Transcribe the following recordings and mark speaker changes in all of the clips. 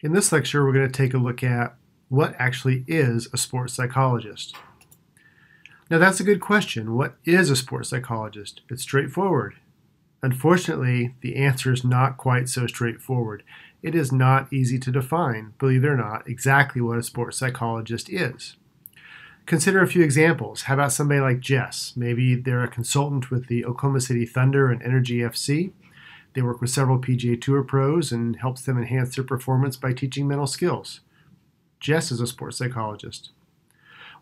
Speaker 1: In this lecture, we're going to take a look at what actually is a sports psychologist. Now, that's a good question. What is a sports psychologist? It's straightforward. Unfortunately, the answer is not quite so straightforward. It is not easy to define, believe it or not, exactly what a sports psychologist is. Consider a few examples. How about somebody like Jess? Maybe they're a consultant with the Oklahoma City Thunder and Energy FC. They work with several PGA Tour pros and helps them enhance their performance by teaching mental skills. Jess is a sports psychologist.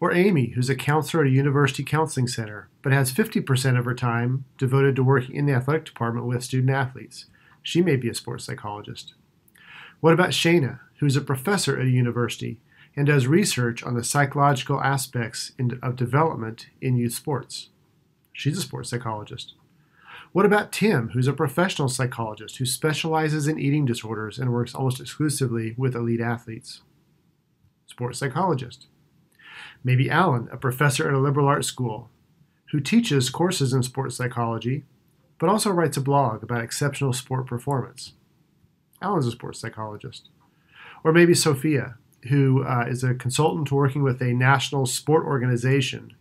Speaker 1: Or Amy, who's a counselor at a university counseling center, but has 50% of her time devoted to working in the athletic department with student athletes. She may be a sports psychologist. What about Shayna, who's a professor at a university and does research on the psychological aspects of development in youth sports? She's a sports psychologist. What about Tim, who's a professional psychologist who specializes in eating disorders and works almost exclusively with elite athletes? Sports psychologist. Maybe Alan, a professor at a liberal arts school who teaches courses in sports psychology, but also writes a blog about exceptional sport performance. Alan's a sports psychologist. Or maybe Sophia, who is a consultant working with a national sport organization,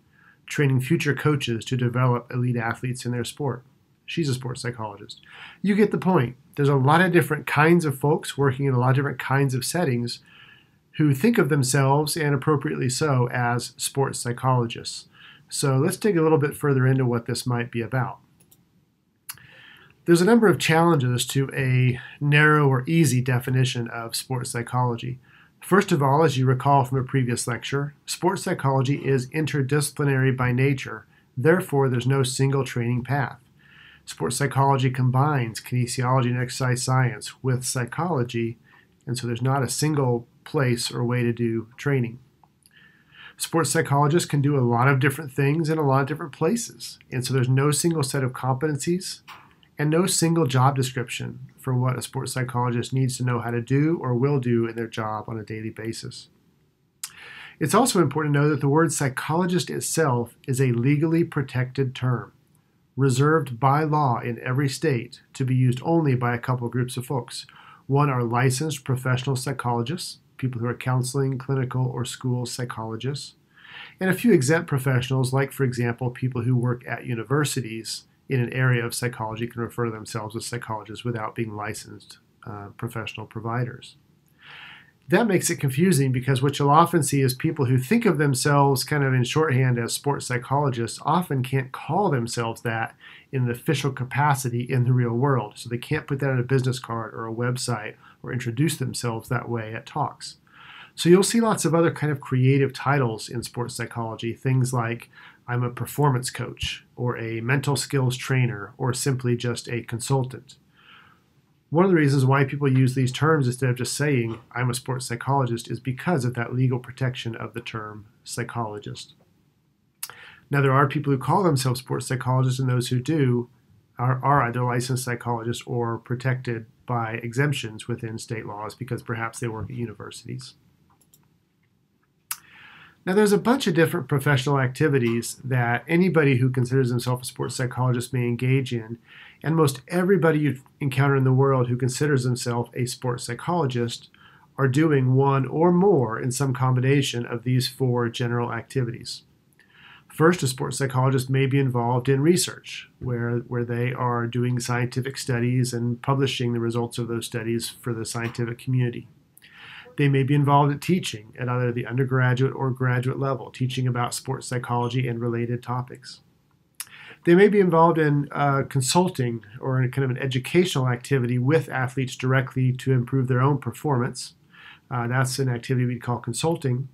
Speaker 1: training future coaches to develop elite athletes in their sport. She's a sports psychologist. You get the point. There's a lot of different kinds of folks working in a lot of different kinds of settings who think of themselves, and appropriately so, as sports psychologists. So let's dig a little bit further into what this might be about. There's a number of challenges to a narrow or easy definition of sports psychology. First of all, as you recall from a previous lecture, sports psychology is interdisciplinary by nature. Therefore, there's no single training path. Sports psychology combines kinesiology and exercise science with psychology, and so there's not a single place or way to do training. Sports psychologists can do a lot of different things in a lot of different places, and so there's no single set of competencies and no single job description for what a sports psychologist needs to know how to do or will do in their job on a daily basis. It's also important to know that the word psychologist itself is a legally protected term, reserved by law in every state to be used only by a couple groups of folks. One are licensed professional psychologists, people who are counseling, clinical, or school psychologists, and a few exempt professionals, like, for example, people who work at universities in an area of psychology can refer to themselves as psychologists without being licensed professional providers. That makes it confusing because what you'll often see is people who think of themselves kind of in shorthand as sports psychologists often can't call themselves that in an official capacity in the real world. So they can't put that on a business card or a website or introduce themselves that way at talks. So you'll see lots of other kind of creative titles in sports psychology, things like I'm a performance coach or a mental skills trainer or simply just a consultant. One of the reasons why people use these terms instead of just saying, I'm a sports psychologist, is because of that legal protection of the term psychologist. Now, there are people who call themselves sports psychologists, and those who do are either licensed psychologists or protected by exemptions within state laws because perhaps they work at universities. Now, there's a bunch of different professional activities that anybody who considers himself a sports psychologist may engage in, and most everybody you encounter in the world who considers himself a sports psychologist are doing one or more in some combination of these four general activities. First, a sports psychologist may be involved in research, where they are doing scientific studies and publishing the results of those studies for the scientific community. They may be involved in teaching at either the undergraduate or graduate level, teaching about sports psychology and related topics. They may be involved in consulting or in kind of an educational activity with athletes directly to improve their own performance. That's an activity we'd call consulting.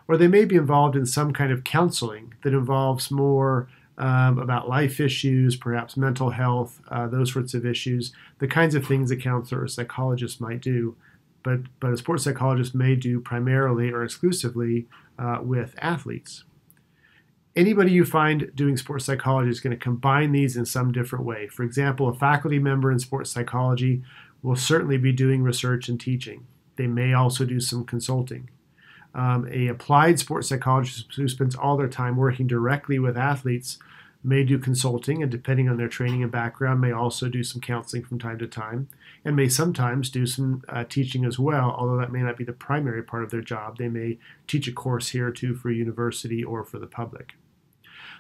Speaker 1: Or they may be involved in some kind of counseling that involves more about life issues, perhaps mental health, those sorts of issues, the kinds of things a counselor or psychologist might do. But a sports psychologist may do primarily or exclusively with athletes. Anybody you find doing sports psychology is going to combine these in some different way. For example, a faculty member in sports psychology will certainly be doing research and teaching. They may also do some consulting. A applied sports psychologist who spends all their time working directly with athletes may do consulting, and depending on their training and background, may also do some counseling from time to time, and may sometimes do some teaching as well, although that may not be the primary part of their job. They may teach a course here or two for a university or for the public.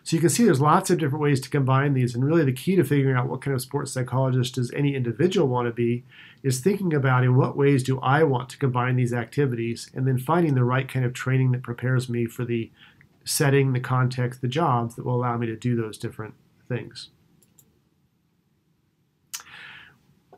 Speaker 1: So you can see there's lots of different ways to combine these, and really the key to figuring out what kind of sports psychologist does any individual want to be is thinking about in what ways do I want to combine these activities, and then finding the right kind of training that prepares me for the setting, the context, the jobs that will allow me to do those different things.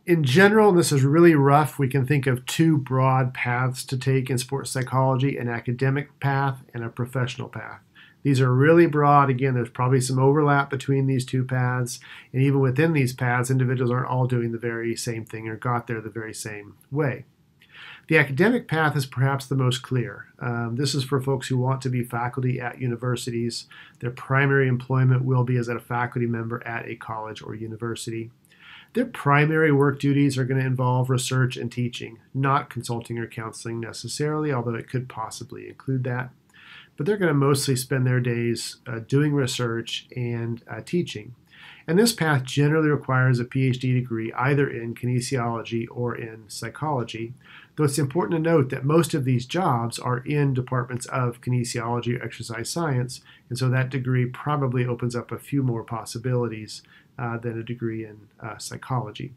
Speaker 1: In general, and this is really rough, we can think of two broad paths to take in sports psychology: an academic path and a professional path. These are really broad. Again, there's probably some overlap between these two paths, and even within these paths, individuals aren't all doing the very same thing or got there the very same way. The academic path is perhaps the most clear. This is for folks who want to be faculty at universities. Their primary employment will be as a faculty member at a college or university. Their primary work duties are going to involve research and teaching, not consulting or counseling necessarily, although it could possibly include that. But they're going to mostly spend their days doing research and teaching. And this path generally requires a PhD degree either in kinesiology or in psychology, though it's important to note that most of these jobs are in departments of kinesiology or exercise science, and so that degree probably opens up a few more possibilities than a degree in psychology.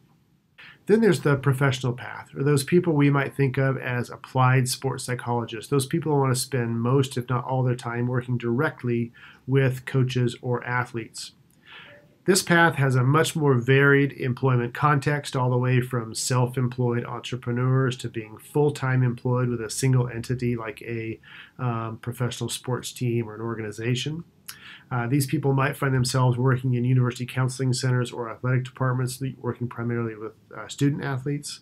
Speaker 1: Then there's the professional path, or those people we might think of as applied sports psychologists, those people who want to spend most, if not all, their time working directly with coaches or athletes. This path has a much more varied employment context, all the way from self-employed entrepreneurs to being full-time employed with a single entity like a professional sports team or an organization. These people might find themselves working in university counseling centers or athletic departments, working primarily with student athletes.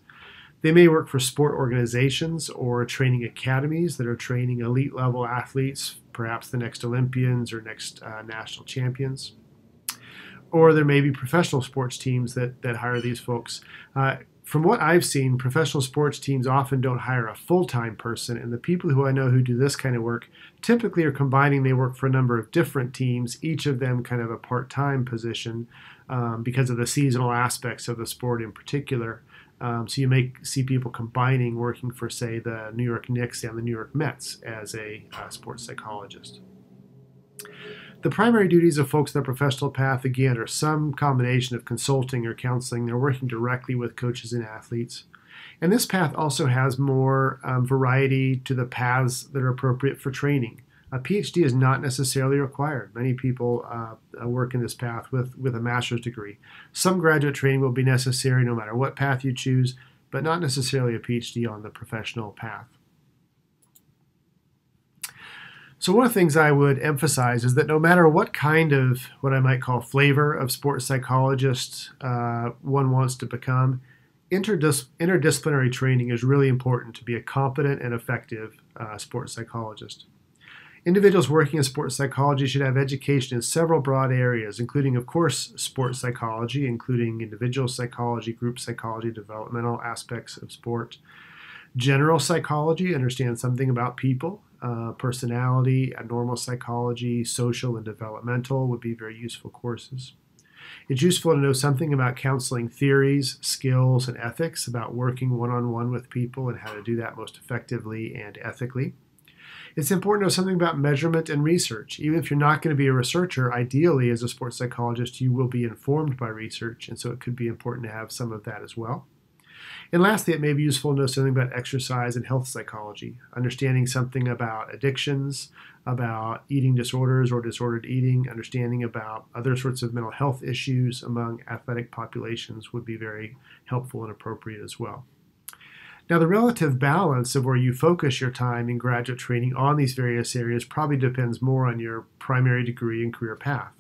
Speaker 1: They may work for sport organizations or training academies that are training elite level athletes, perhaps the next Olympians or next national champions. Or there may be professional sports teams that hire these folks. From what I've seen, professional sports teams often don't hire a full-time person, and the people who I know who do this kind of work typically are combining. They work for a number of different teams, each of them kind of a part-time position because of the seasonal aspects of the sport in particular. So you may see people combining working for, say, the New York Knicks and the New York Mets as a sports psychologist. The primary duties of folks in the professional path, again, are some combination of consulting or counseling. They're working directly with coaches and athletes. And this path also has more variety to the paths that are appropriate for training. A PhD is not necessarily required. Many people work in this path with a master's degree. Some graduate training will be necessary no matter what path you choose, but not necessarily a PhD on the professional path. So one of the things I would emphasize is that no matter what kind of, what I might call flavor of sports psychologist one wants to become, interdisciplinary training is really important to be a competent and effective sports psychologist. Individuals working in sports psychology should have education in several broad areas, including, of course, sports psychology, including individual psychology, group psychology, developmental aspects of sport. General psychology, understand something about people. Personality, normal psychology, social and developmental would be very useful courses. It's useful to know something about counseling theories, skills, and ethics, about working one-on-one with people and how to do that most effectively and ethically. It's important to know something about measurement and research. Even if you're not going to be a researcher, ideally as a sports psychologist, you will be informed by research, and so it could be important to have some of that as well. And lastly, it may be useful to know something about exercise and health psychology, understanding something about addictions, about eating disorders or disordered eating, understanding about other sorts of mental health issues among athletic populations would be very helpful and appropriate as well. Now, the relative balance of where you focus your time in graduate training on these various areas probably depends more on your primary degree and career path.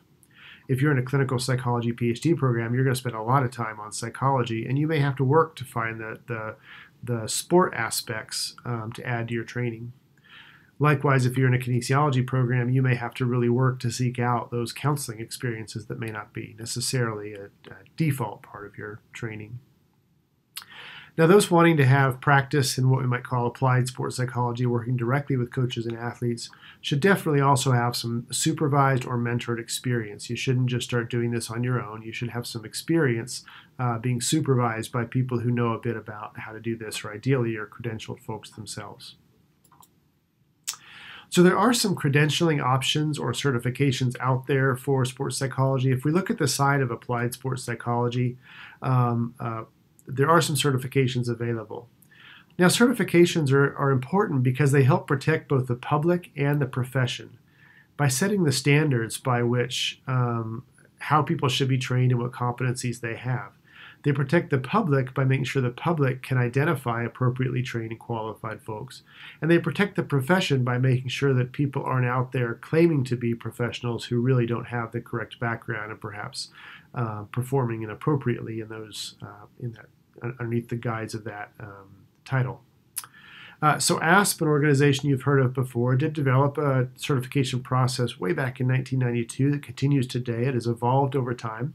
Speaker 1: If you're in a clinical psychology PhD program, you're going to spend a lot of time on psychology, and you may have to work to find the sport aspects to add to your training. Likewise, if you're in a kinesiology program, you may have to really work to seek out those counseling experiences that may not be necessarily a default part of your training. Now, those wanting to have practice in what we might call applied sports psychology, working directly with coaches and athletes, should definitely also have some supervised or mentored experience. You shouldn't just start doing this on your own. You should have some experience being supervised by people who know a bit about how to do this, or ideally are credentialed folks themselves. So there are some credentialing options or certifications out there for sports psychology. If we look at the side of applied sports psychology, there are some certifications available. Now, certifications are important because they help protect both the public and the profession by setting the standards by which how people should be trained and what competencies they have. They protect the public by making sure the public can identify appropriately trained and qualified folks. And they protect the profession by making sure that people aren't out there claiming to be professionals who really don't have the correct background and perhaps performing inappropriately in those underneath the guise of that title. So ASP, an organization you've heard of before, did develop a certification process way back in 1992 that continues today. It has evolved over time.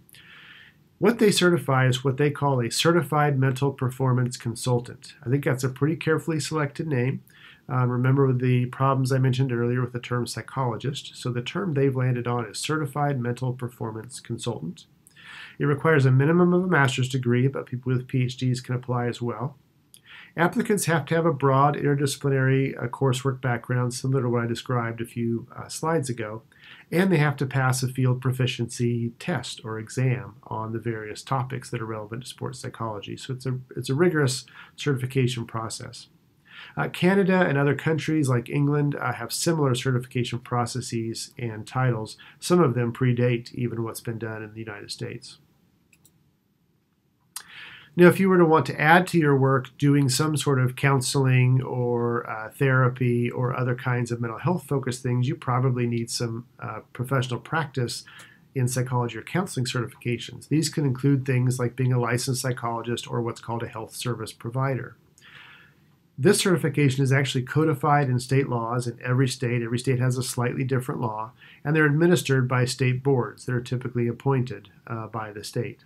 Speaker 1: What they certify is what they call a Certified Mental Performance Consultant. I think that's a pretty carefully selected name. Remember the problems I mentioned earlier with the term psychologist. So the term they've landed on is Certified Mental Performance Consultant. It requires a minimum of a master's degree, but people with PhDs can apply as well. Applicants have to have a broad interdisciplinary coursework background, similar to what I described a few slides ago, and they have to pass a field proficiency test or exam on the various topics that are relevant to sports psychology. So it's a rigorous certification process. Canada and other countries like England have similar certification processes and titles. Some of them predate even what's been done in the United States. Now, if you were to want to add to your work doing some sort of counseling or therapy or other kinds of mental health focused things, you probably need some professional practice in psychology or counseling certifications. These can include things like being a licensed psychologist or what's called a health service provider. This certification is actually codified in state laws in every state. Every state has a slightly different law, and they're administered by state boards that are typically appointed by the state.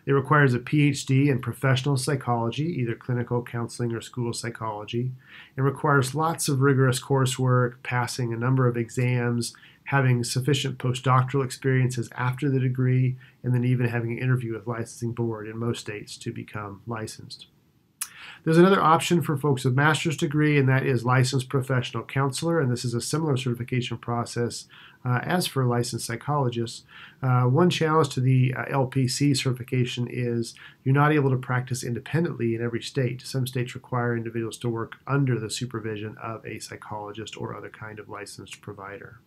Speaker 1: It requires a PhD in professional psychology, either clinical counseling or school psychology. It requires lots of rigorous coursework, passing a number of exams, having sufficient postdoctoral experiences after the degree, and then even having an interview with licensing board in most states to become licensed. There's another option for folks with master's degree, and that is licensed professional counselor, and this is a similar certification process as for licensed psychologists. One challenge to the LPC certification is you're not able to practice independently in every state. Some states require individuals to work under the supervision of a psychologist or other kind of licensed provider.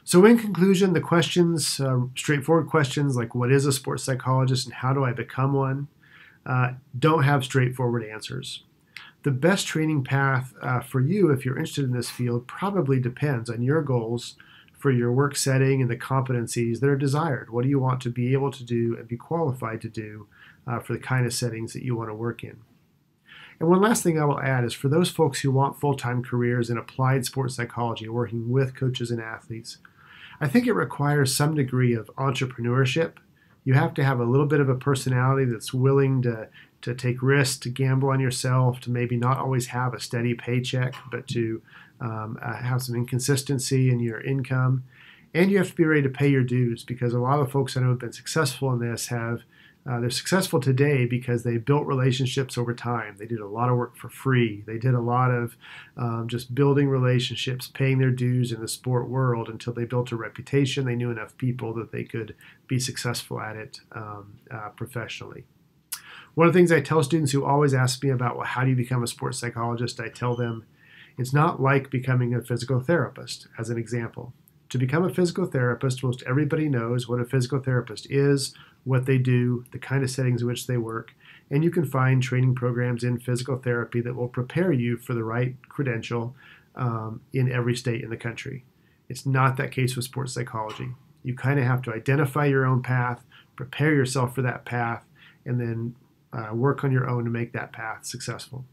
Speaker 1: So in conclusion, the questions, straightforward questions like what is a sports psychologist and how do I become one, don't have straightforward answers. The best training path for you, if you're interested in this field, probably depends on your goals for your work setting and the competencies that are desired. What do you want to be able to do and be qualified to do for the kind of settings that you want to work in? And one last thing I will add is for those folks who want full-time careers in applied sports psychology, working with coaches and athletes, I think it requires some degree of entrepreneurship. You have to have a little bit of a personality that's willing to take risks, to gamble on yourself, to maybe not always have a steady paycheck, but to have some inconsistency in your income. And you have to be ready to pay your dues, because a lot of folks I know have been successful in this they're successful today because they built relationships over time. They did a lot of work for free. They did a lot of just building relationships, paying their dues in the sport world until they built a reputation. They knew enough people that they could be successful at it professionally. One of the things I tell students who always ask me about, well, how do you become a sports psychologist? I tell them it's not like becoming a physical therapist, as an example. To become a physical therapist, most everybody knows what a physical therapist is, what they do, the kind of settings in which they work, and you can find training programs in physical therapy that will prepare you for the right credential in every state in the country. It's not that case with sports psychology. You kind of have to identify your own path, prepare yourself for that path, and then work on your own to make that path successful.